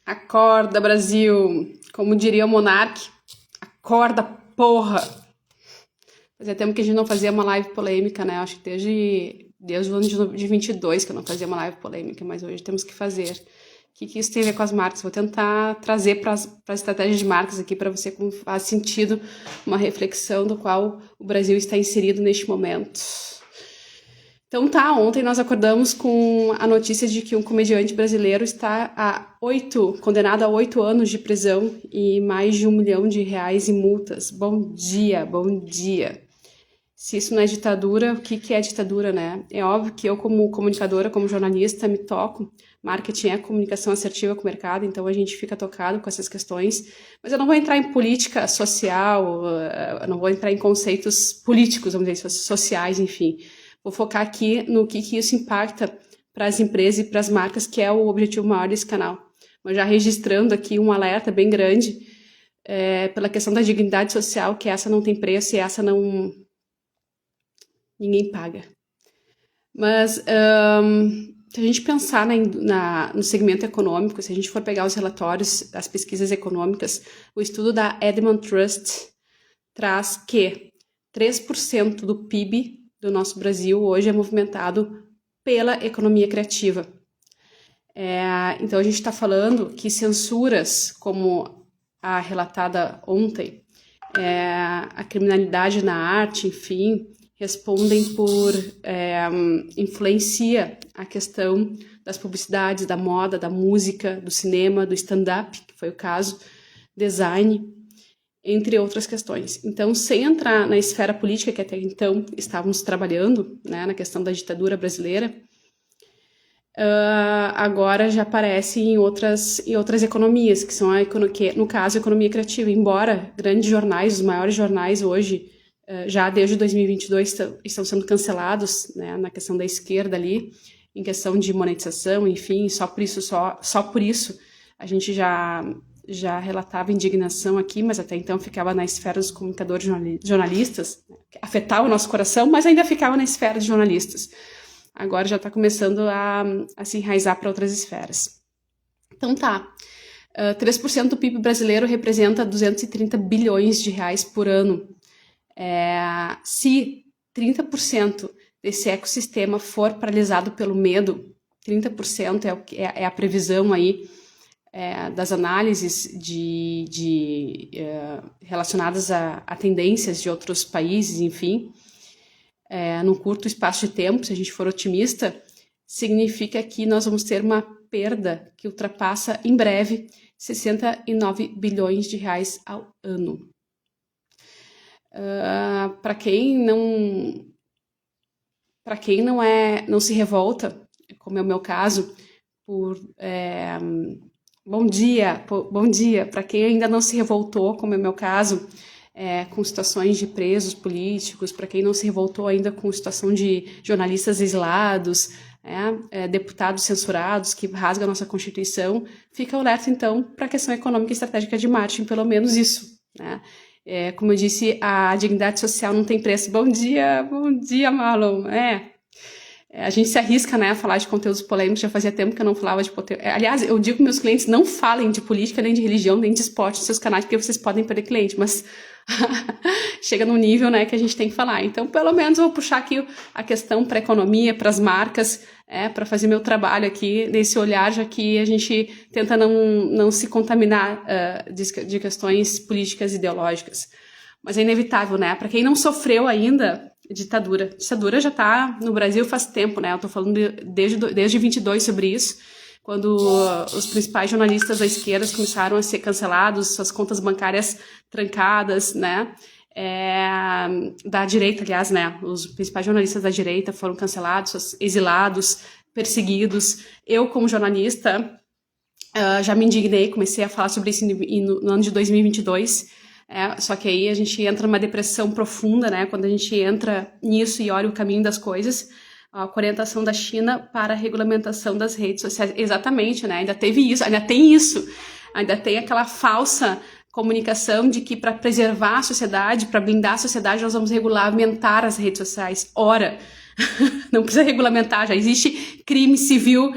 Acorda, Brasil! Como diria o Monark, acorda, porra! Fazia tempo que a gente não fazia uma live polêmica, né? Acho que desde o ano de 22 que eu não fazia uma live polêmica, mas hoje temos que fazer. O que isso tem a ver com as marcas? Vou tentar trazer para as estratégias de marcas aqui para você como faz sentido uma reflexão do qual o Brasil está inserido neste momento. Então ontem nós acordamos com a notícia de que um comediante brasileiro está condenado a 8 anos de prisão e mais de R$1 milhão em multas. Bom dia, bom dia. Se isso não é ditadura, o que é ditadura, né? É óbvio que eu, como comunicadora, como jornalista, me toco. Marketing é comunicação assertiva com o mercado, então a gente fica tocado com essas questões. Mas eu não vou entrar em política social, eu não vou entrar em conceitos políticos, vamos dizer, sociais, enfim. Vou focar aqui no que isso impacta para as empresas e para as marcas, que é o objetivo maior desse canal. Mas já registrando aqui um alerta bem grande pela questão da dignidade social, que essa não tem preço e essa não... ninguém paga. Mas se a gente pensar no segmento econômico, se a gente for pegar os relatórios das pesquisas econômicas, o estudo da Edmund Trust traz que 3% do PIB do nosso Brasil hoje é movimentado pela economia criativa. Então a gente está falando que censuras como a relatada ontem, a criminalidade na arte, enfim, respondem por influencia a questão das publicidades, da moda, da música, do cinema, do stand-up, que foi o caso, design, entre outras questões. Então, sem entrar na esfera política, que até então estávamos trabalhando, né, na questão da ditadura brasileira, agora já aparece em outras economias, que são, no caso, a economia criativa. Embora grandes jornais, os maiores jornais hoje, já desde 2022 estão sendo cancelados, né, na questão da esquerda ali, em questão de monetização, enfim, só por isso a gente já relatava indignação aqui, mas até então ficava na esfera dos comunicadores jornalistas, né, afetava o nosso coração, mas ainda ficava na esfera de jornalistas. Agora já está começando a se enraizar para outras esferas. Então 3% do PIB brasileiro representa 230 bilhões de reais por ano. Se 30% desse ecossistema for paralisado pelo medo, 30% é a previsão aí das análises relacionadas a tendências de outros países, enfim, num curto espaço de tempo, se a gente for otimista, significa que nós vamos ter uma perda que ultrapassa em breve 69 bilhões de reais ao ano. Para quem não se revolta, como é o meu caso, bom dia, para quem ainda não se revoltou, como é o meu caso, com situações de presos políticos, para quem não se revoltou ainda com situação de jornalistas exilados, deputados censurados que rasgam a nossa Constituição, fica alerta então para a questão econômica e estratégica de marketing, pelo menos isso, né? Como eu disse, a dignidade social não tem preço. Bom dia, Marlon. A gente se arrisca, né, a falar de conteúdos polêmicos, já fazia tempo que eu não falava de conteúdo. Aliás, eu digo para meus clientes, não falem de política, nem de religião, nem de esporte nos seus canais, porque vocês podem perder cliente, mas chega num nível, né, que a gente tem que falar. Então, pelo menos eu vou puxar aqui a questão para a economia, para as marcas, para fazer meu trabalho aqui, nesse olhar, já que a gente tenta não se contaminar de questões políticas e ideológicas. Mas é inevitável, né? Para quem não sofreu ainda, ditadura. Ditadura já está no Brasil faz tempo, né? Eu estou falando desde 22 sobre isso, quando os principais jornalistas da esquerda começaram a ser cancelados, suas contas bancárias trancadas, né? Da direita, aliás, né? Os principais jornalistas da direita foram cancelados, exilados, perseguidos. Eu, como jornalista, já me indignei, comecei a falar sobre isso no ano de 2022. Só que aí a gente entra numa depressão profunda, né? Quando a gente entra nisso e olha o caminho das coisas, a orientação da China para a regulamentação das redes sociais. Exatamente, né? Ainda tem isso, ainda tem aquela falsa comunicação de que para preservar a sociedade, para blindar a sociedade, nós vamos regulamentar as redes sociais. Ora, Não precisa regulamentar, já existe crime civil,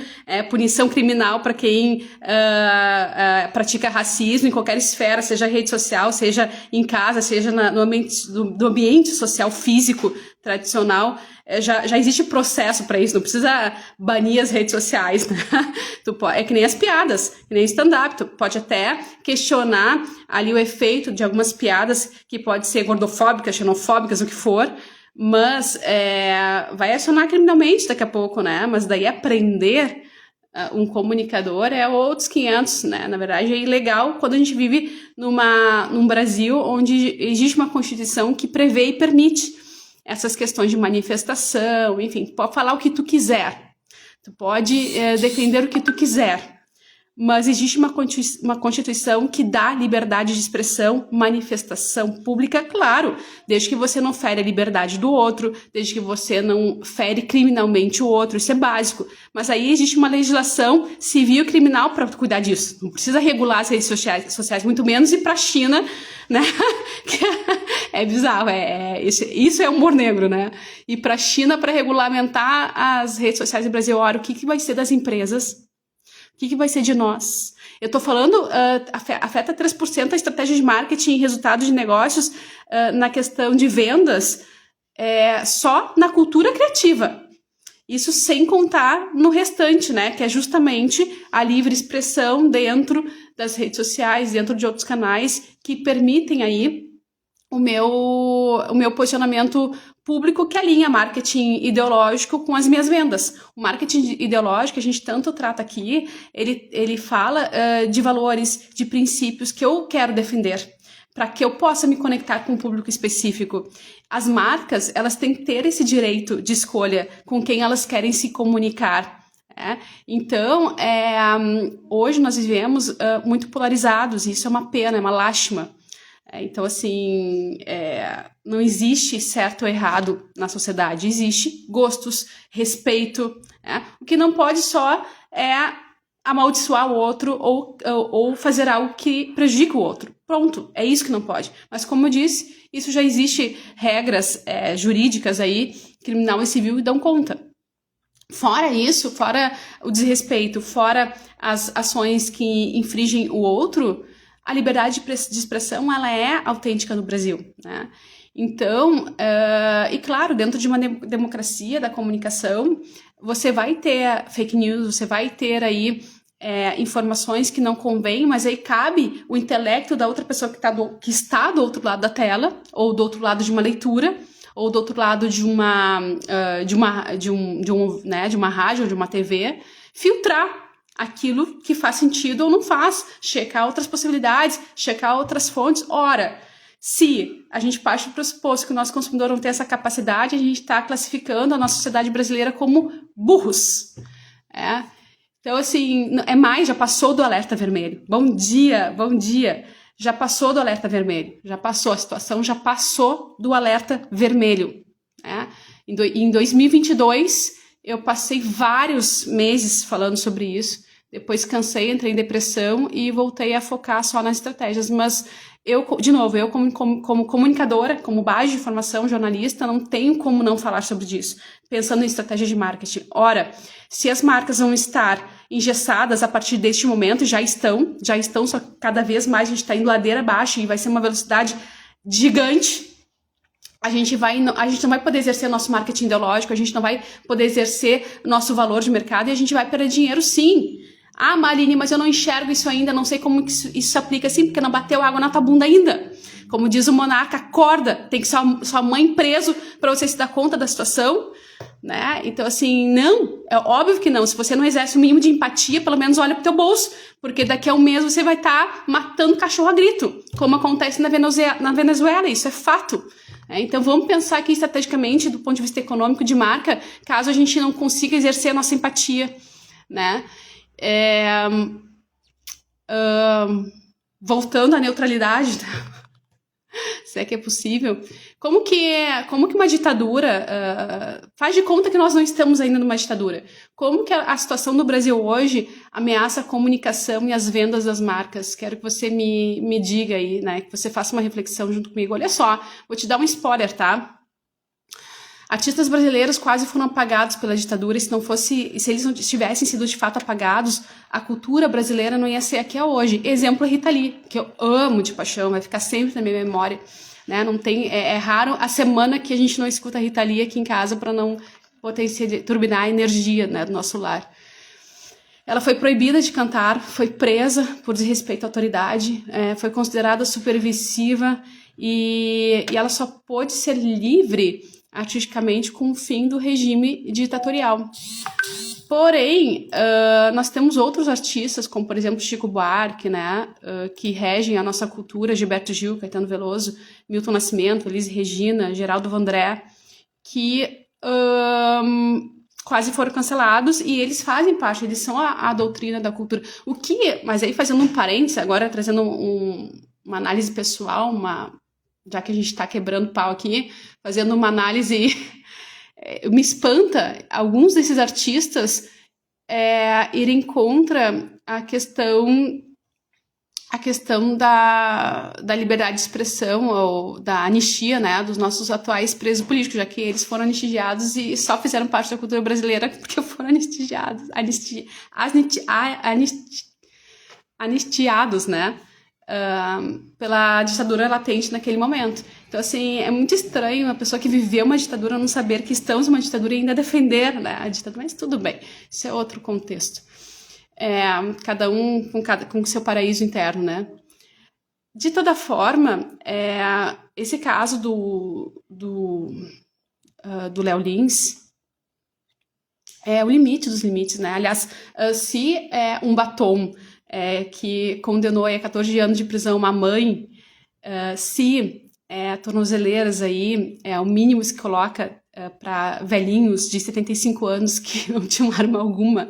punição criminal para quem pratica racismo em qualquer esfera, seja rede social, seja em casa, seja no ambiente, do ambiente social físico tradicional. Já existe processo para isso, não precisa banir as redes sociais, né? É que nem as piadas, que nem stand-up, tu pode até questionar ali o efeito de algumas piadas que pode ser gordofóbicas, xenofóbicas, o que for, mas vai acionar criminalmente daqui a pouco, né? Mas daí aprender um comunicador é outros 500, né? Na verdade é ilegal quando a gente vive num Brasil onde existe uma Constituição que prevê e permite essas questões de manifestação, enfim, pode falar o que tu quiser, tu pode defender o que tu quiser, mas existe uma Constituição que dá liberdade de expressão, manifestação pública, claro, desde que você não fere a liberdade do outro, desde que você não fere criminalmente o outro, isso é básico. Mas aí existe uma legislação civil e criminal para cuidar disso. Não precisa regular as redes sociais muito menos ir para a China, né? É bizarro, isso é humor negro, né? Ir para a China para regulamentar as redes sociais do Brasil. Ora, o que vai ser das empresas? O que vai ser de nós? Eu estou falando, afeta 3% a estratégia de marketing e resultados de negócios na questão de vendas, só na cultura criativa. Isso sem contar no restante, né? Que é justamente a livre expressão dentro das redes sociais, dentro de outros canais que permitem aí o meu posicionamento público que alinha marketing ideológico com as minhas vendas. O marketing ideológico que a gente tanto trata aqui, ele fala de valores, de princípios que eu quero defender, para que eu possa me conectar com um público específico. As marcas, elas têm que ter esse direito de escolha com quem elas querem se comunicar. Então, hoje nós vivemos muito polarizados, e isso é uma pena, é uma lástima. Então, assim, não existe certo ou errado na sociedade, existe gostos, respeito, o que não pode só amaldiçoar o outro ou fazer algo que prejudica o outro. Pronto, é isso que não pode. Mas, como eu disse, isso já existe regras jurídicas aí, criminal e civil, e dão conta. Fora isso, fora o desrespeito, fora as ações que infringem o outro, a liberdade de expressão, ela é autêntica no Brasil, né? Então, e claro, dentro de uma democracia da comunicação, você vai ter fake news, você vai ter aí informações que não convêm, mas aí cabe o intelecto da outra pessoa que está do outro lado da tela, ou do outro lado de uma leitura, ou do outro lado de uma rádio ou de uma TV, filtrar aquilo que faz sentido ou não faz, checar outras possibilidades, checar outras fontes. Ora, se a gente parte do pressuposto que o nosso consumidor não tem essa capacidade, a gente está classificando a nossa sociedade brasileira como burros. Então, assim, já passou do alerta vermelho. Bom dia, bom dia. Já passou do alerta vermelho. Já passou, a situação já passou do alerta vermelho. Em 2022, eu passei vários meses falando sobre isso. Depois cansei, entrei em depressão e voltei a focar só nas estratégias. Mas eu como comunicadora, como base de formação, jornalista, não tenho como não falar sobre isso. Pensando em estratégia de marketing. Ora, se as marcas vão estar engessadas a partir deste momento, já estão, só que cada vez mais a gente está indo ladeira abaixo e vai ser uma velocidade gigante. A gente não vai poder exercer nosso marketing ideológico, a gente não vai poder exercer nosso valor de mercado e a gente vai perder dinheiro, sim. Ah, Marine, mas eu não enxergo isso ainda, não sei como isso se aplica assim, porque não bateu água na tua bunda ainda. Como diz o monarca, acorda, tem que ser sua mãe preso para você se dar conta da situação, né? Então, assim, não, é óbvio que não. Se você não exerce o mínimo de empatia, pelo menos olha pro teu bolso, porque daqui a um mês você vai estar matando cachorro a grito, como acontece na Venezuela, isso é fato. Então vamos pensar aqui estrategicamente do ponto de vista econômico de marca, caso a gente não consiga exercer a nossa empatia, né? Voltando à neutralidade, se é que é possível, como que uma ditadura faz de conta que nós não estamos ainda numa ditadura? Como que a situação do Brasil hoje ameaça a comunicação e as vendas das marcas? Quero que você me diga aí, né? Que você faça uma reflexão junto comigo. Olha só, vou te dar um spoiler, tá? Artistas brasileiros quase foram apagados pela ditadura, e se eles não tivessem sido de fato apagados, a cultura brasileira não ia ser a que é hoje. Exemplo, a Rita Lee, que eu amo de paixão, vai ficar sempre na minha memória, né? Não tem, é raro a semana que a gente não escuta a Rita Lee aqui em casa para não turbinar a energia, né, do nosso lar. Ela foi proibida de cantar, foi presa por desrespeito à autoridade, foi considerada superversiva e ela só pôde ser livre artisticamente com o fim do regime ditatorial. Porém, nós temos outros artistas, como por exemplo Chico Buarque, né, que regem a nossa cultura, Gilberto Gil, Caetano Veloso, Milton Nascimento, Elis Regina, Geraldo Vandré, que quase foram cancelados, e eles fazem parte, eles são a doutrina da cultura. Mas aí fazendo um parênteses, agora trazendo uma análise pessoal, já que a gente está quebrando pau aqui, fazendo uma análise, me espanta alguns desses artistas irem contra a questão da liberdade de expressão ou da anistia, né, dos nossos atuais presos políticos, já que eles foram anistiados e só fizeram parte da cultura brasileira porque foram anistiados, né, pela ditadura latente naquele momento. Então, assim, é muito estranho uma pessoa que viveu uma ditadura não saber que estamos numa ditadura e ainda defender, né, a ditadura, mas tudo bem, isso é outro contexto. Cada um com seu paraíso interno, né? De toda forma, esse caso do Léo Lins é o limite dos limites, né? Aliás, se um batom que condenou a 14 anos de prisão uma mãe, se tornozeleiras aí é o mínimo que se coloca para velhinhos de 75 anos que não tinham arma alguma,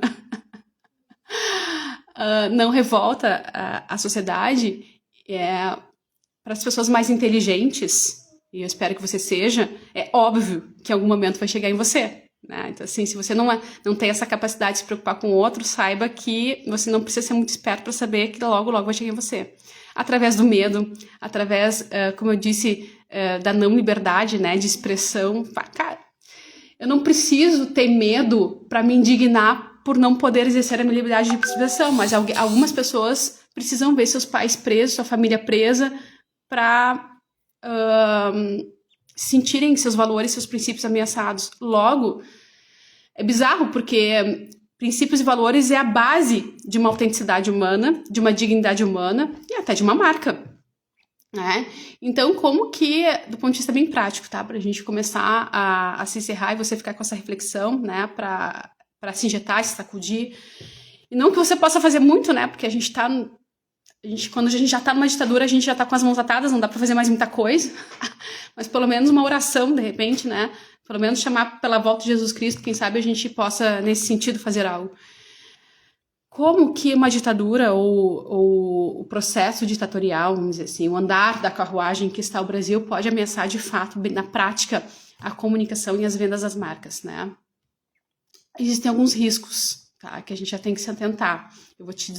não revolta a sociedade, para as pessoas mais inteligentes, e eu espero que você seja, é óbvio que em algum momento vai chegar em você, né? Então, assim, se você não tem essa capacidade de se preocupar com o outro, saiba que você não precisa ser muito esperto para saber que logo, logo vai chegar em você. Através do medo, através, como eu disse, da não liberdade, né, de expressão. Cara, eu não preciso ter medo para me indignar por não poder exercer a minha liberdade de expressão, mas algumas pessoas precisam ver seus pais presos, sua família presa, para sentirem seus valores, seus princípios ameaçados. Logo, é bizarro, porque princípios e valores é a base de uma autenticidade humana, de uma dignidade humana e até de uma marca, né? Então, como que, do ponto de vista bem prático, tá? Pra gente começar a se encerrar e você ficar com essa reflexão, né? Para se injetar, se sacudir. E não que você possa fazer muito, né? Porque quando a gente já tá numa ditadura, a gente já tá com as mãos atadas, não dá para fazer mais muita coisa. Mas pelo menos uma oração, de repente, né? Pelo menos chamar pela volta de Jesus Cristo, quem sabe a gente possa, nesse sentido, fazer algo. Como que uma ditadura ou o processo ditatorial, vamos dizer assim, o andar da carruagem que está o Brasil pode ameaçar, de fato, na prática, a comunicação e as vendas das marcas, né? Existem alguns riscos, tá, que a gente já tem que se atentar. Eu vou te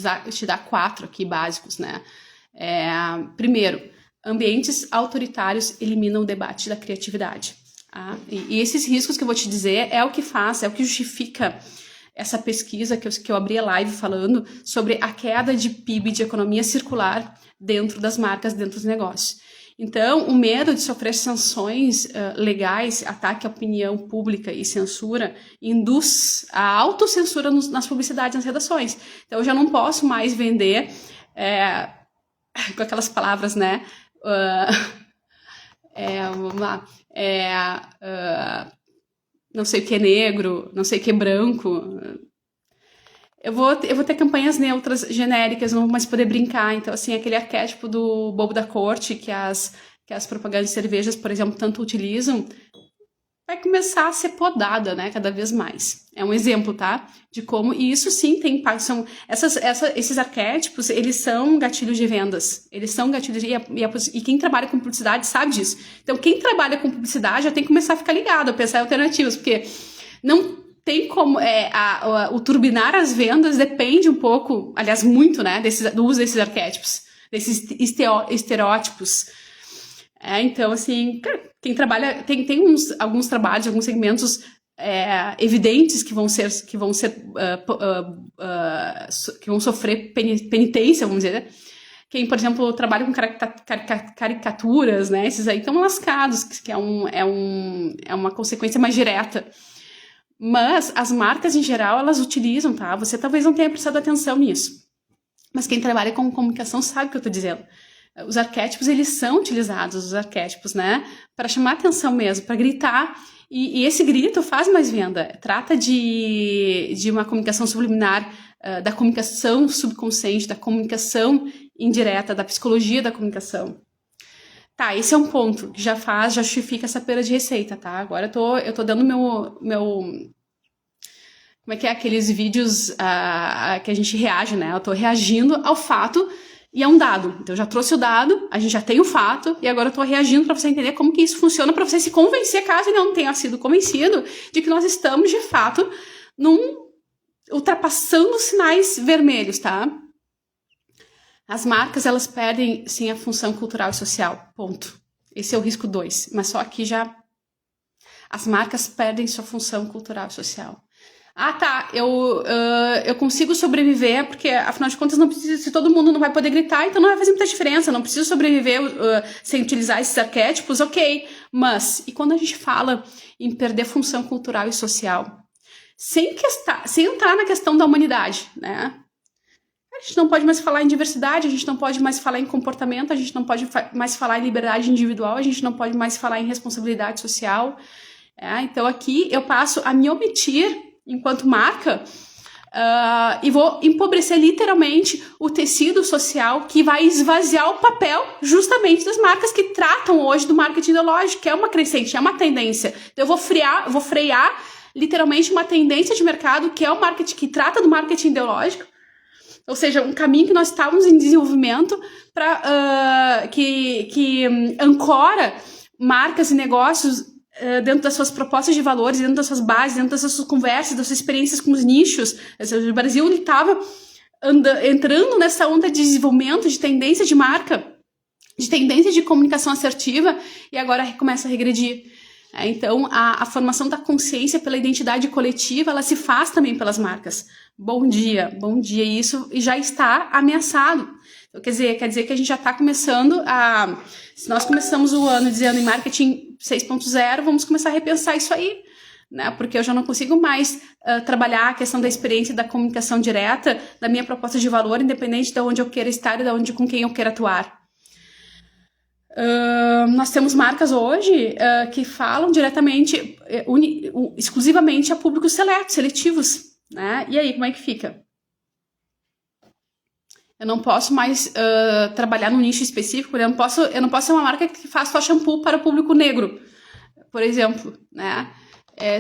dar 4 aqui básicos, né? Primeiro, ambientes autoritários eliminam o debate da criatividade. Tá? E esses riscos que eu vou te dizer é o que justifica essa pesquisa que eu abri a live falando sobre a queda de PIB, de economia circular dentro das marcas, dentro dos negócios. Então, o medo de sofrer sanções legais, ataque à opinião pública e censura, induz a autocensura nas publicidades, nas redações. Então, eu já não posso mais vender com aquelas palavras, né? Vamos lá. Não sei o que é negro, não sei o que é branco. Eu vou ter campanhas neutras, genéricas, não vou mais poder brincar. Então, assim, aquele arquétipo do bobo da corte que as propagandas de cervejas, por exemplo, tanto utilizam, vai começar a ser podada, né, cada vez mais. É um exemplo, tá? De como, e isso sim tem impacto, esses arquétipos, eles são gatilhos de vendas, eles são gatilhos, e quem trabalha com publicidade sabe disso. Então, quem trabalha com publicidade já tem que começar a ficar ligado, a pensar em alternativas, porque não tem como, o turbinar as vendas depende um pouco, aliás, muito, né, do uso desses arquétipos, desses estereótipos. Então, assim, cara, quem trabalha, tem alguns trabalhos, alguns segmentos evidentes que vão sofrer penitência, vamos dizer, né? Quem, por exemplo, trabalha com caricaturas, né? Esses aí estão lascados, que é uma consequência mais direta. Mas as marcas, em geral, elas utilizam, tá? Você talvez não tenha prestado atenção nisso. Mas quem trabalha com comunicação sabe o que eu tô dizendo. Os arquétipos, eles são utilizados, os arquétipos, né? Para chamar atenção mesmo, para gritar. E esse grito faz mais venda. Trata de uma comunicação subliminar, da comunicação subconsciente, da comunicação indireta, da psicologia da comunicação. Tá, esse é um ponto que já justifica essa perda de receita, tá? Agora eu tô dando como é que é aqueles vídeos que a gente reage, né? Eu tô reagindo ao fato e é um dado. Então eu já trouxe o dado, a gente já tem o fato e agora eu tô reagindo para você entender como que isso funciona, para você se convencer, caso não tenha sido convencido, de que nós estamos, de fato, ultrapassando os sinais vermelhos, tá? As marcas, elas perdem, sim, a função cultural e social. Ponto. Esse é o risco 2. Mas só aqui já... As marcas perdem sua função cultural e social. Ah, tá. Eu consigo sobreviver, porque, afinal de contas, não precisa, se todo mundo não vai poder gritar, então não vai fazer muita diferença. Não preciso sobreviver sem utilizar esses arquétipos, ok. Mas, e quando a gente fala em perder função cultural e social? Sem entrar na questão da humanidade, né? A gente não pode mais falar em diversidade, a gente não pode mais falar em comportamento, a gente não pode mais falar em liberdade individual, a gente não pode mais falar em responsabilidade social. Então aqui eu passo a me omitir enquanto marca e vou empobrecer literalmente o tecido social, que vai esvaziar o papel justamente das marcas que tratam hoje do marketing ideológico, que é uma crescente, é uma tendência. Então eu vou frear literalmente uma tendência de mercado, que é o marketing, que trata do marketing ideológico. Ou seja, um caminho que nós estávamos em desenvolvimento que ancora marcas e negócios dentro das suas propostas de valores, dentro das suas bases, dentro das suas conversas, das suas experiências com os nichos. Ou seja, o Brasil estava entrando nessa onda de desenvolvimento, de tendência de marca, de tendência de comunicação assertiva, e agora começa a regredir. Então, a formação da consciência pela identidade coletiva, ela se faz também pelas marcas. Bom dia, e isso já está ameaçado. Então, quer dizer que a gente já está começando se nós começamos o ano dizendo em marketing 6.0, vamos começar a repensar isso aí, né? Porque eu já não consigo mais trabalhar a questão da experiência da comunicação direta, da minha proposta de valor, independente de onde eu queira estar e com quem eu queira atuar. Nós temos marcas hoje que falam diretamente, exclusivamente a públicos seletivos, né? E aí, como é que fica? Eu não posso mais trabalhar num nicho específico, eu não posso ser uma marca que faz só shampoo para o público negro, por exemplo, né?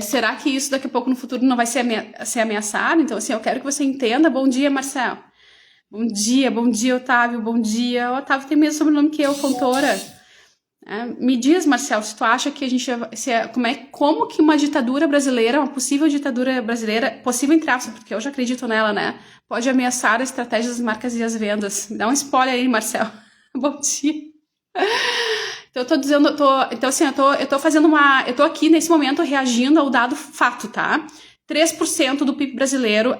Será que isso daqui a pouco no futuro não vai ser ameaçado? Então, assim, eu quero que você entenda. Bom dia, Marcelo. Bom dia, Otávio. Bom dia. O Otávio tem o mesmo sobrenome que eu, Fontoura. Me diz, Marcelo, se tu acha que a gente... como que uma ditadura brasileira, uma possível ditadura brasileira, possível entre aspas, porque eu já acredito nela, né? Pode ameaçar a estratégia das marcas e as vendas. Me dá um spoiler aí, Marcelo. Bom dia. Então, eu tô dizendo... eu tô fazendo eu tô aqui, nesse momento, reagindo ao dado fato, tá? 3% do PIB brasileiro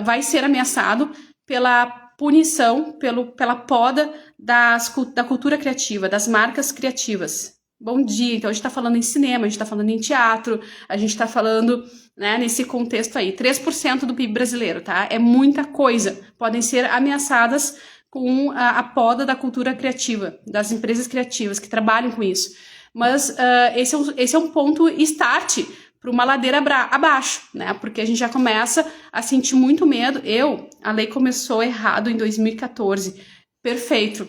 vai ser ameaçado pela punição, pela poda da cultura criativa, das marcas criativas. Bom dia. Então, a gente está falando em cinema, a gente está falando em teatro, a gente está falando, né, nesse contexto aí. 3% do PIB brasileiro, tá? É muita coisa. Podem ser ameaçadas com a poda da cultura criativa, das empresas criativas que trabalham com isso. Mas esse é um ponto start para uma ladeira abaixo, né? Porque a gente já começa a sentir muito medo. A lei começou errado em 2014. Perfeito.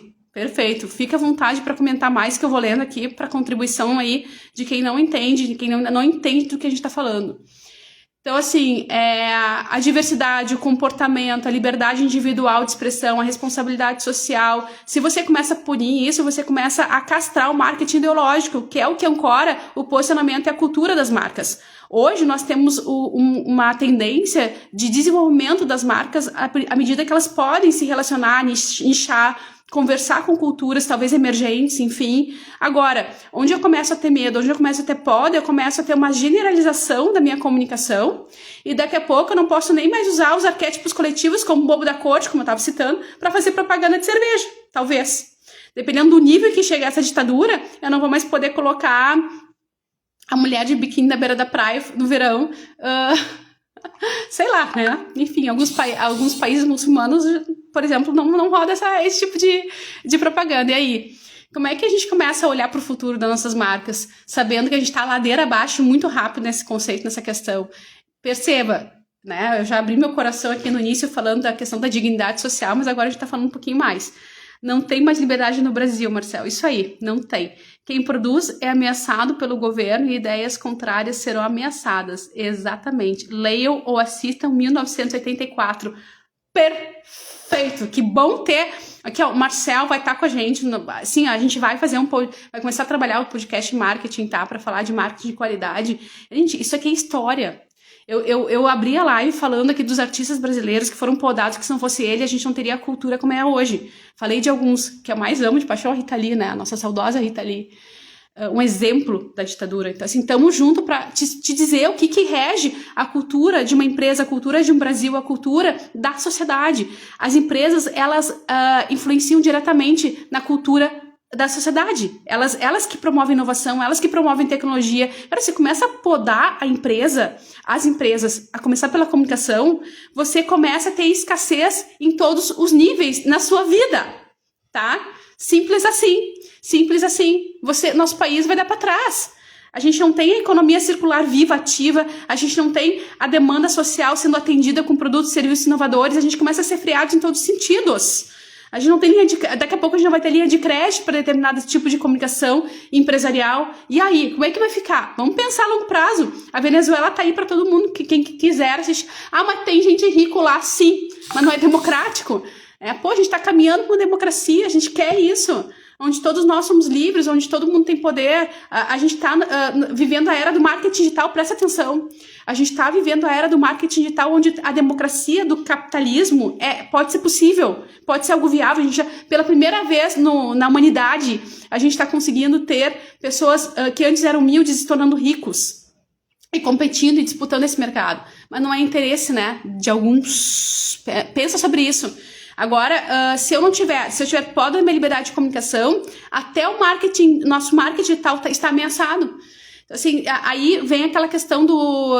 Fica à vontade para comentar mais, que eu vou lendo aqui para contribuição aí de quem não entende, de quem não entende do que a gente está falando. Então, assim, a diversidade, o comportamento, a liberdade individual de expressão, a responsabilidade social. Se você começa a punir isso, você começa a castrar o marketing ideológico, que é o que ancora o posicionamento e a cultura das marcas. Hoje, nós temos uma tendência de desenvolvimento das marcas à medida que elas podem se relacionar, nichar, conversar com culturas talvez emergentes, enfim. Agora, onde eu começo a ter medo, onde eu começo a ter poda, eu começo a ter uma generalização da minha comunicação e daqui a pouco eu não posso nem mais usar os arquétipos coletivos como bobo da corte, como eu estava citando, para fazer propaganda de cerveja, talvez. Dependendo do nível que chegar essa ditadura, eu não vou mais poder colocar a mulher de biquíni na beira da praia no verão, sei lá, né? Enfim, alguns países muçulmanos, por exemplo, não roda esse tipo de propaganda. E aí, como é que a gente começa a olhar para o futuro das nossas marcas, sabendo que a gente está ladeira abaixo muito rápido nesse conceito, nessa questão? Perceba, né? Eu já abri meu coração aqui no início falando da questão da dignidade social, mas agora a gente está falando um pouquinho mais. Não tem mais liberdade no Brasil, Marcel. Isso aí, não tem. Quem produz é ameaçado pelo governo e ideias contrárias serão ameaçadas. Exatamente. Leiam ou assistam 1984. Perfeito! Que bom ter... Aqui, ó, o Marcel vai estar com a gente. Sim, a gente vai fazer vai começar a trabalhar o podcast marketing, tá? Para falar de marketing de qualidade. Gente, isso aqui é história. Eu abri a live falando aqui dos artistas brasileiros que foram podados, que se não fosse ele, a gente não teria a cultura como é hoje. Falei de alguns, que eu mais amo de paixão, a Rita Lee, né? A nossa saudosa Rita Lee. Um exemplo da ditadura. Então, assim, estamos juntos para te dizer o que rege a cultura de uma empresa, a cultura de um Brasil, a cultura da sociedade. As empresas, elas influenciam diretamente na cultura da sociedade. Elas que promovem inovação, elas que promovem tecnologia. Cara, você começa a podar as empresas, a começar pela comunicação, você começa a ter escassez em todos os níveis na sua vida, tá? Simples assim. Simples assim. Nosso país vai dar para trás. A gente não tem a economia circular viva, ativa, a gente não tem a demanda social sendo atendida com produtos e serviços inovadores, a gente começa a ser freado em todos os sentidos. A gente não tem daqui a pouco a gente não vai ter linha de crédito para determinado tipo de comunicação empresarial. E aí, como é que vai ficar? Vamos pensar a longo prazo. A Venezuela tá aí para todo mundo, quem quiser assistir. Ah, mas tem gente rico lá, sim, mas não é democrático. A gente tá caminhando com democracia, a gente quer isso. Onde todos nós somos livres, onde todo mundo tem poder. A gente está vivendo a era do marketing digital, presta atenção. A gente está vivendo a era do marketing digital, onde a democracia do capitalismo pode ser possível, pode ser algo viável. A gente pela primeira vez na humanidade, a gente está conseguindo ter pessoas que antes eram humildes se tornando ricos e competindo e disputando esse mercado. Mas não é interesse, né, de alguns. Pensa sobre isso. Agora, se eu tiver poda da minha liberdade de comunicação, até o nosso marketing digital está ameaçado. Então, assim, aí vem aquela questão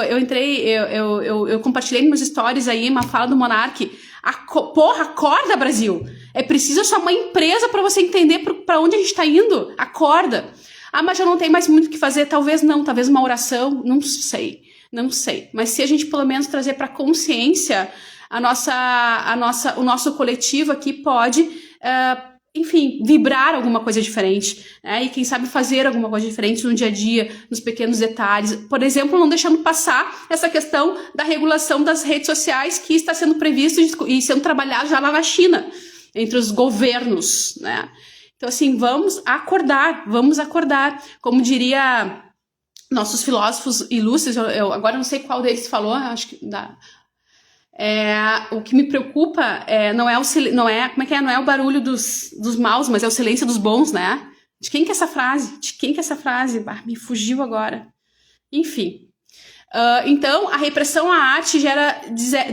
eu compartilhei nos meus stories aí uma fala do Monark. Acorda, Brasil! É preciso só uma empresa para você entender para onde a gente está indo. Acorda! Ah, mas já não tem mais muito o que fazer. Talvez não, talvez uma oração, não sei. Mas se a gente pelo menos trazer para consciência o nosso coletivo aqui pode, enfim, vibrar alguma coisa diferente, né? E quem sabe fazer alguma coisa diferente no dia a dia, nos pequenos detalhes. Por exemplo, não deixando passar essa questão da regulação das redes sociais que está sendo previsto e sendo trabalhado já lá na China, entre os governos, né? Então, assim, vamos acordar. Como diria nossos filósofos ilustres, eu agora não sei qual deles falou, acho que o que me preocupa não é o barulho dos maus, mas é o silêncio dos bons, né? De quem que é essa frase? Me fugiu agora. Enfim. Então, a repressão à arte gera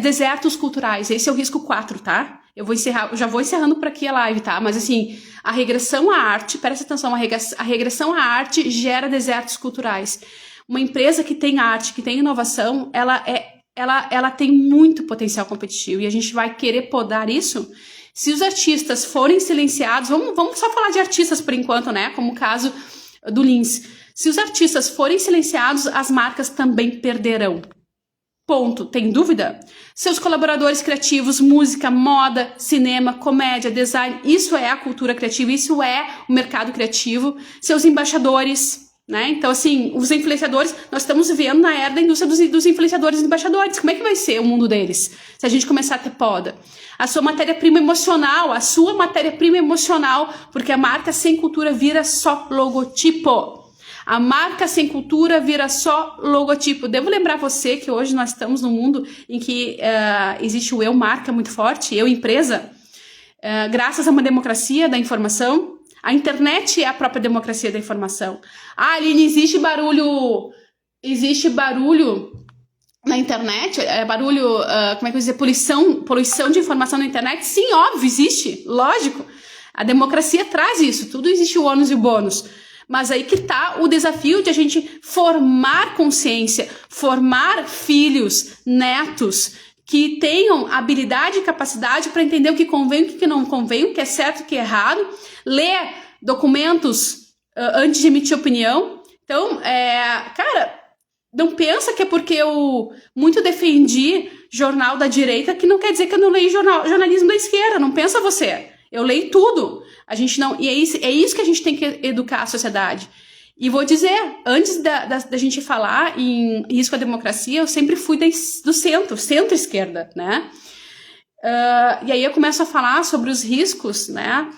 desertos culturais. Esse é o risco 4, tá? Eu já vou encerrando por aqui a live, tá? Mas assim, a regressão à arte, presta atenção, a regressão à arte gera desertos culturais. Uma empresa que tem arte, que tem inovação, ela tem muito potencial competitivo e a gente vai querer podar isso. Se os artistas forem silenciados, vamos só falar de artistas por enquanto, né? Como o caso do Lins. Se os artistas forem silenciados, as marcas também perderão. Ponto. Tem dúvida? Seus colaboradores criativos, música, moda, cinema, comédia, design, isso é a cultura criativa, isso é o mercado criativo. Seus embaixadores, né? Então, assim, os influenciadores, nós estamos vivendo na era da indústria dos influenciadores e embaixadores. Como é que vai ser o mundo deles se a gente começar a ter poda? A sua matéria-prima emocional, porque a marca sem cultura vira só logotipo. A marca sem cultura vira só logotipo. Devo lembrar você que hoje nós estamos num mundo em que existe o eu marca muito forte, eu empresa. graças a uma democracia da informação. A internet é a própria democracia da informação. Ah, Aline, existe barulho na internet? Barulho, como é que eu dizer, poluição de informação na internet? Sim, óbvio, existe, lógico. A democracia traz isso, tudo existe o ônus e o bônus. Mas aí que tá o desafio de a gente formar consciência, formar filhos, netos, que tenham habilidade e capacidade para entender o que convém, o que não convém, o que é certo, o que é errado, ler documentos antes de emitir opinião. Então, cara, não pensa que é porque eu muito defendi jornal da direita que não quer dizer que eu não leio jornalismo da esquerda. Não pensa você. Eu leio tudo. A gente não, e é isso que a gente tem que educar a sociedade. E vou dizer, antes da gente falar em risco à democracia, eu sempre fui do centro-esquerda, né? E aí eu começo a falar sobre os riscos, né,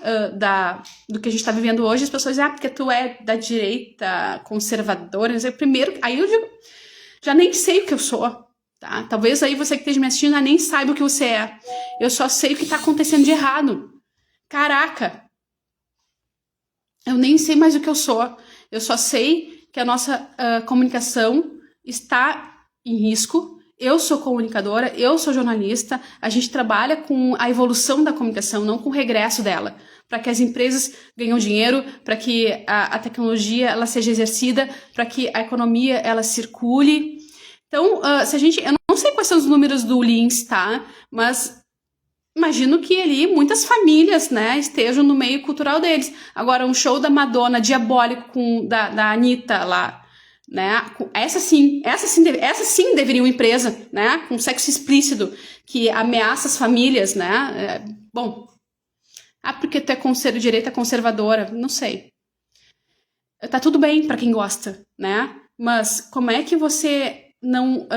do que a gente está vivendo hoje. As pessoas dizem, porque tu é da direita conservadora. Primeiro, aí eu digo, já nem sei o que eu sou, tá? Talvez aí você que esteja me assistindo já nem saiba o que você é. Eu só sei o que está acontecendo de errado. Caraca! Eu nem sei mais o que eu sou. Eu só sei que a nossa comunicação está em risco. Eu sou comunicadora, eu sou jornalista. A gente trabalha com a evolução da comunicação, não com o regresso dela. Para que as empresas ganhem dinheiro, para que a tecnologia ela seja exercida, para que a economia ela circule. Então, eu não sei quais são os números do Lins, tá? Mas imagino que ali muitas famílias, né, estejam no meio cultural deles. Agora, um show da Madonna diabólico da Anitta lá, né? Essa sim deveria uma empresa, né? Com sexo explícito que ameaça as famílias, né? Bom, porque tu é direita conservadora, não sei. Tá tudo bem para quem gosta, né? Mas como é que você não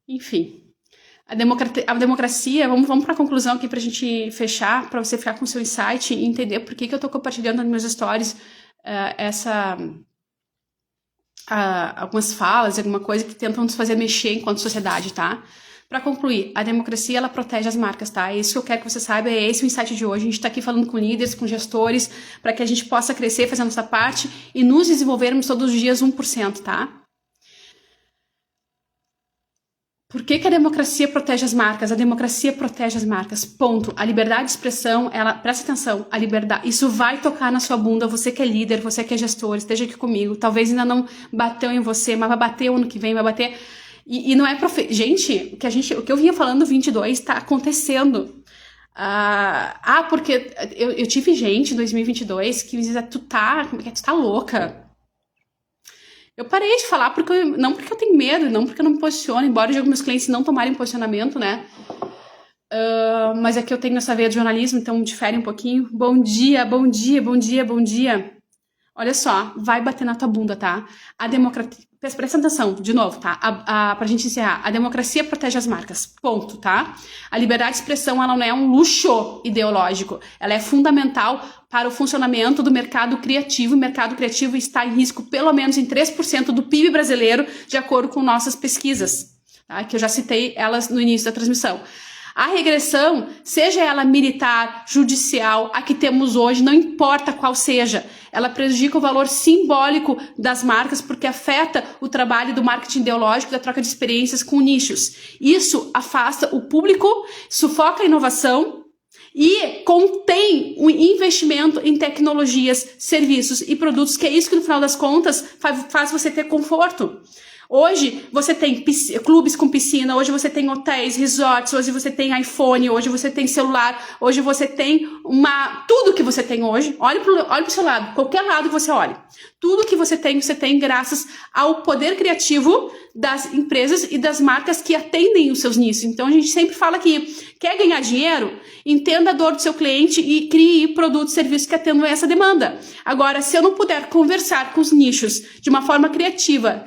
enfim, a democracia, vamos para a conclusão aqui para a gente fechar, para você ficar com o seu insight e entender por que eu estou compartilhando nas minhas stories algumas falas, alguma coisa que tentam nos fazer mexer enquanto sociedade, tá? Para concluir, a democracia, ela protege as marcas, tá? É isso que eu quero que você saiba, é esse o insight de hoje. A gente está aqui falando com líderes, com gestores, para que a gente possa crescer, fazer a nossa parte e nos desenvolvermos todos os dias 1%, tá? Por que a democracia protege as marcas? A democracia protege as marcas, ponto. A liberdade de expressão, presta atenção, a liberdade, isso vai tocar na sua bunda, você que é líder, você que é gestor, esteja aqui comigo, talvez ainda não bateu em você, mas vai bater o ano que vem, vai bater, e não é gente, o que eu vinha falando no 22 está acontecendo. Porque eu tive gente em 2022 que me dizia, tu tá louca. Eu parei de falar não porque eu tenho medo, não porque eu não me posiciono, embora eu diga meus clientes não tomarem posicionamento, né? Mas é que eu tenho essa veia de jornalismo, então difere um pouquinho. Bom dia, bom dia, bom dia, bom dia. Olha só, vai bater na tua bunda, tá? A democracia... Presta atenção, de novo, tá? Pra gente encerrar. A democracia protege as marcas, ponto, tá? A liberdade de expressão, ela não é um luxo ideológico. Ela é fundamental para o funcionamento do mercado criativo. O mercado criativo está em risco pelo menos em 3% do PIB brasileiro, de acordo com nossas pesquisas, tá? Que eu já citei elas no início da transmissão. A regressão, seja ela militar, judicial, a que temos hoje, não importa qual seja, ela prejudica o valor simbólico das marcas porque afeta o trabalho do marketing ideológico, da troca de experiências com nichos. Isso afasta o público, sufoca a inovação e contém o investimento em tecnologias, serviços e produtos, que é isso que no final das contas faz você ter conforto. Hoje você tem clubes com piscina, hoje você tem hotéis, resorts, hoje você tem iPhone, hoje você tem celular, hoje você tem tudo que você tem hoje. Olhe pro seu lado, qualquer lado que você olhe. Tudo que você tem graças ao poder criativo das empresas e das marcas que atendem os seus nichos. Então a gente sempre fala que quer ganhar dinheiro, entenda a dor do seu cliente e crie produtos e serviços que atendam essa demanda. Agora, se eu não puder conversar com os nichos de uma forma criativa,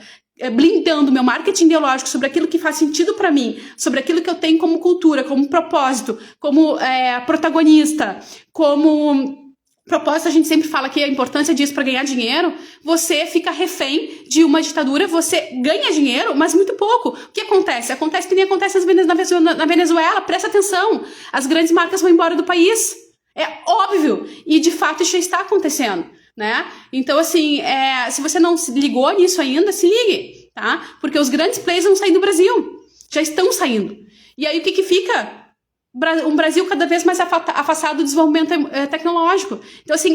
blindando meu marketing ideológico sobre aquilo que faz sentido para mim, sobre aquilo que eu tenho como cultura, como propósito, como protagonista, como propósito, a gente sempre fala que a importância disso para ganhar dinheiro, você fica refém de uma ditadura, você ganha dinheiro, mas muito pouco. O que acontece? Acontece que nem acontece na Venezuela, presta atenção, as grandes marcas vão embora do país. É óbvio, e de fato isso já está acontecendo, né? Então, assim, se você não se ligou nisso ainda, se ligue, tá? Porque os grandes players vão sair do Brasil, já estão saindo. E aí o que fica? Um Brasil cada vez mais afastado do desenvolvimento tecnológico. Então, assim,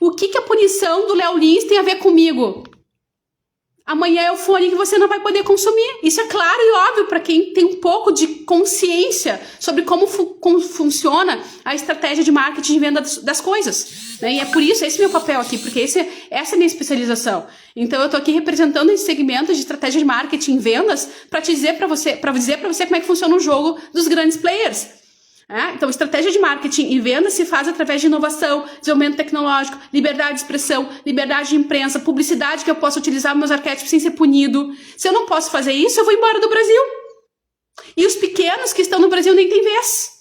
o que a punição do Léo Lins tem a ver comigo? Amanhã é o fone que você não vai poder consumir. Isso é claro e óbvio para quem tem um pouco de consciência sobre como funciona a estratégia de marketing e venda das coisas. Né? E é por isso, esse é meu papel aqui, porque essa é a minha especialização. Então, eu estou aqui representando esse segmento de estratégia de marketing e vendas para dizer para você como é que funciona o jogo dos grandes players. Então, estratégia de marketing e venda se faz através de inovação, desenvolvimento tecnológico, liberdade de expressão, liberdade de imprensa, publicidade que eu posso utilizar meus arquétipos sem ser punido. Se eu não posso fazer isso, eu vou embora do Brasil. E os pequenos que estão no Brasil nem têm vez.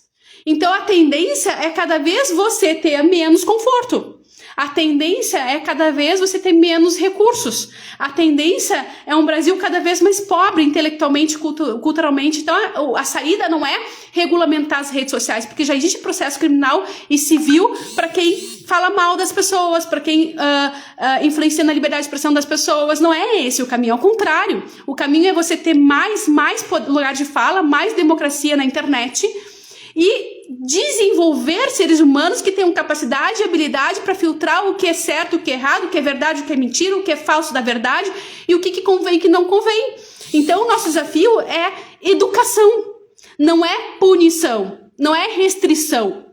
Então, a tendência é cada vez você ter menos conforto. A tendência é cada vez você ter menos recursos. A tendência é um Brasil cada vez mais pobre intelectualmente, culturalmente. Então, a saída não é regulamentar as redes sociais, porque já existe processo criminal e civil para quem fala mal das pessoas, para quem influencia na liberdade de expressão das pessoas. Não é esse o caminho, ao contrário. O caminho é você ter mais lugar de fala, mais democracia na internet e desenvolver seres humanos que tenham capacidade e habilidade para filtrar o que é certo, o que é errado, o que é verdade, o que é mentira, o que é falso da verdade e o que convém e o que não convém. Então, o nosso desafio é educação, não é punição, não é restrição.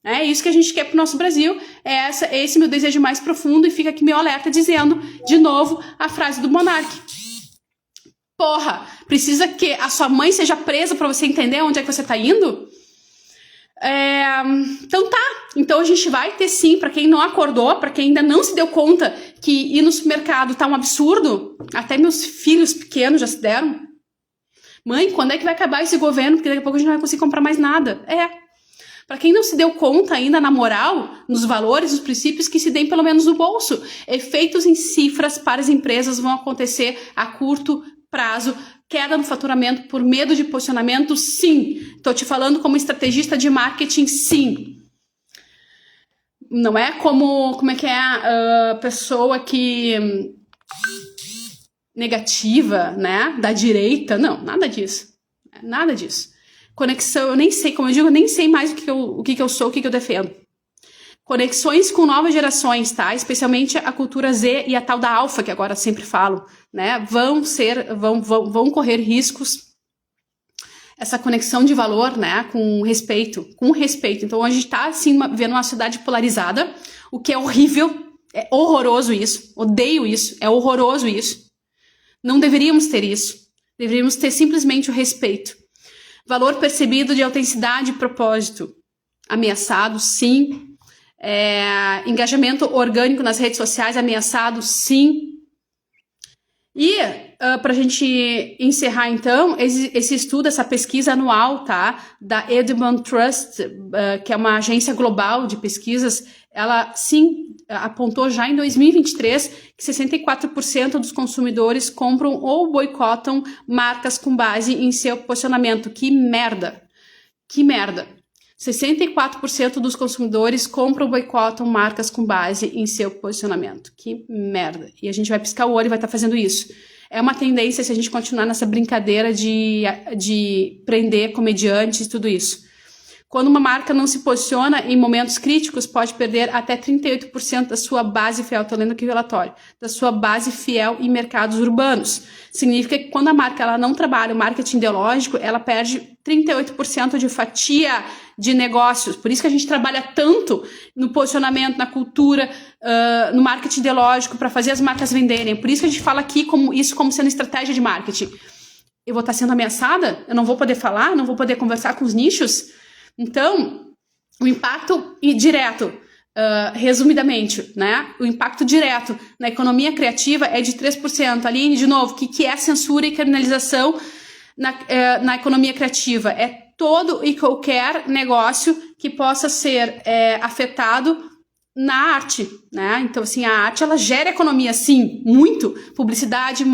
É isso que a gente quer para o nosso Brasil, é esse meu desejo mais profundo, e fica aqui meu alerta dizendo, de novo, a frase do Monark. Porra, precisa que a sua mãe seja presa para você entender onde é que você está indo? Então tá, então a gente vai ter sim, para quem não acordou, para quem ainda não se deu conta que ir no supermercado tá um absurdo, até meus filhos pequenos já se deram. Mãe, quando é que vai acabar esse governo? Porque daqui a pouco a gente não vai conseguir comprar mais nada. Para quem não se deu conta ainda na moral, nos valores, nos princípios, que se deem pelo menos no bolso. Efeitos em cifras para as empresas vão acontecer a curto prazo. Queda no faturamento por medo de posicionamento, sim. Estou te falando como estrategista de marketing, sim. Não é como é que é a pessoa que negativa, né, da direita. Não, nada disso. Nada disso. Conexão, eu nem sei, como eu digo, eu nem sei mais o que eu sou, o que eu defendo. Conexões com novas gerações, tá? Especialmente a cultura Z e a tal da alfa, que agora sempre falo, né? Vão correr riscos. Essa conexão de valor, né? Com respeito. Então, a gente tá, assim, vendo uma sociedade polarizada, o que é horrível, é horroroso isso, odeio isso, é horroroso isso. Não deveríamos ter isso. Deveríamos ter simplesmente o respeito. Valor percebido de autenticidade e propósito. Ameaçado, sim. Engajamento orgânico nas redes sociais ameaçado, sim. E para a gente encerrar então, esse estudo, essa pesquisa anual, tá, da Edmund Trust, que é uma agência global de pesquisas, ela sim apontou já em 2023 que 64% dos consumidores compram ou boicotam marcas com base em seu posicionamento. Que merda! Que merda! 64% dos consumidores compram ou boicotam marcas com base em seu posicionamento. Que merda. E a gente vai piscar o olho e vai estar fazendo isso. É uma tendência se a gente continuar nessa brincadeira de prender comediantes e tudo isso. Quando uma marca não se posiciona em momentos críticos, pode perder até 38% da sua base fiel, estou lendo aqui o relatório, da sua base fiel em mercados urbanos. Significa que quando a marca ela não trabalha o marketing ideológico, ela perde 38% de fatia de negócios. Por isso que a gente trabalha tanto no posicionamento, na cultura, no marketing ideológico, para fazer as marcas venderem. Por isso que a gente fala aqui como sendo estratégia de marketing. Eu vou estar sendo ameaçada? Eu não vou poder falar? Não vou poder conversar com os nichos? Então, o impacto direto, resumidamente, né? O impacto direto na economia criativa é de 3%. Aline, de novo, o que é censura e criminalização na economia criativa? É todo e qualquer negócio que possa ser afetado na arte, né? Então, assim, a arte, ela gera economia, sim, muito. Publicidade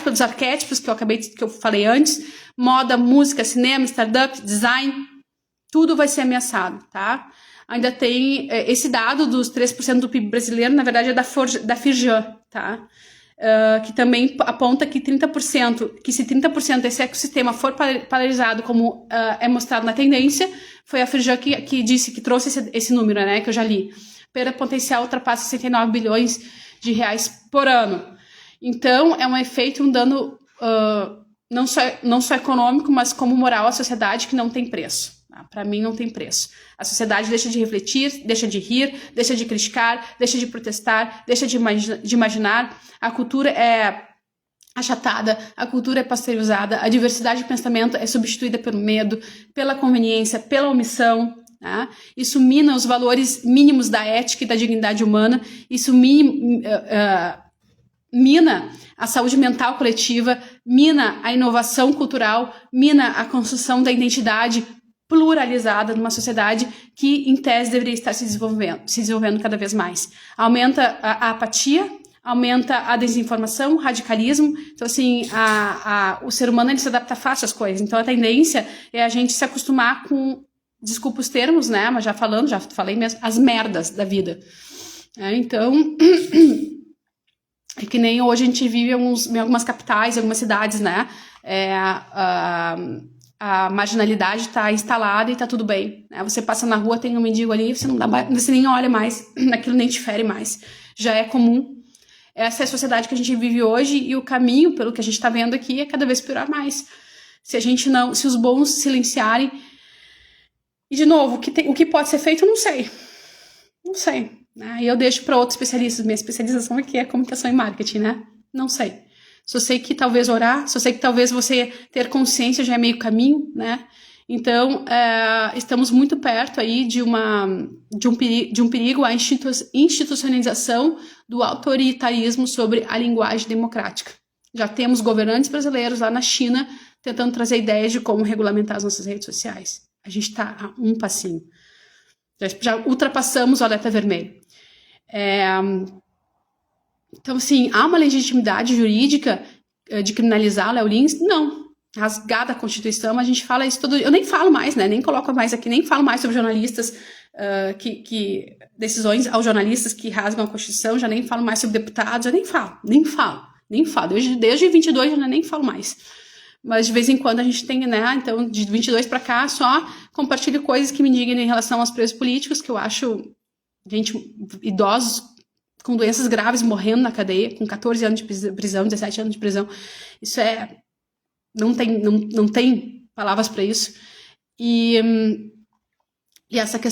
pelos arquétipos que eu falei antes, moda, música, cinema, startup, design, tudo vai ser ameaçado, tá? Ainda tem esse dado dos 3% do PIB brasileiro, na verdade é da Firjan, tá? Que também aponta que 30%, que se 30% desse ecossistema for paralisado, como é mostrado na tendência, foi a Firjan que disse, que trouxe esse número, né, que eu já li. Perda potencial ultrapassa 69 bilhões de reais por ano. Então, é um efeito, um dano não só econômico, mas como moral à sociedade, que não tem preço. Para mim, não tem preço. A sociedade deixa de refletir, deixa de rir, deixa de criticar, deixa de protestar, deixa de imaginar. A cultura é achatada, a cultura é pasteurizada, a diversidade de pensamento é substituída pelo medo, pela conveniência, pela omissão. Tá? Isso mina os valores mínimos da ética e da dignidade humana. Isso mina a saúde mental coletiva, mina a inovação cultural, mina a construção da identidade pluralizada numa sociedade que, em tese, deveria estar se desenvolvendo cada vez mais. Aumenta a apatia, aumenta a desinformação, o radicalismo. Então, assim, o ser humano, ele se adapta fácil às coisas. Então, a tendência é a gente se acostumar com, desculpa os termos, né, mas já falei mesmo, as merdas da vida. Então, é que nem hoje a gente vive em algumas capitais, em algumas cidades, né, a marginalidade está instalada e está tudo bem. Né? Você passa na rua, tem um mendigo ali, você nem olha mais, aquilo nem te fere mais. Já é comum. Essa é a sociedade que a gente vive hoje e o caminho, pelo que a gente está vendo aqui, é cada vez piorar mais. Se os bons silenciarem. E, de novo, o que pode ser feito, eu não sei. Não sei. Né? E eu deixo para outros especialistas. Minha especialização aqui é comunicação e marketing, né? Não sei. Só sei que talvez orar, só sei que talvez você ter consciência já é meio caminho, né? Então, estamos muito perto aí de um perigo à institucionalização do autoritarismo sobre a linguagem democrática. Já temos governantes brasileiros lá na China tentando trazer ideias de como regulamentar as nossas redes sociais. A gente está a um passinho. Já ultrapassamos o alerta vermelho. Então, assim, há uma legitimidade jurídica de criminalizar Léo Lins? Não. Rasgada a Constituição, a gente fala isso todo dia. Eu nem falo mais, né? Nem coloco mais aqui, nem falo mais sobre jornalistas, decisões aos jornalistas que rasgam a Constituição, já nem falo mais sobre deputados, eu nem falo. Desde 22 eu nem falo mais. Mas de vez em quando a gente tem, né? Então, de 22 para cá, só compartilho coisas que me digam em relação aos presos políticos, que eu acho, idosos com doenças graves morrendo na cadeia, com 14 anos de prisão, 17 anos de prisão. Isso não tem palavras para isso. E essa questão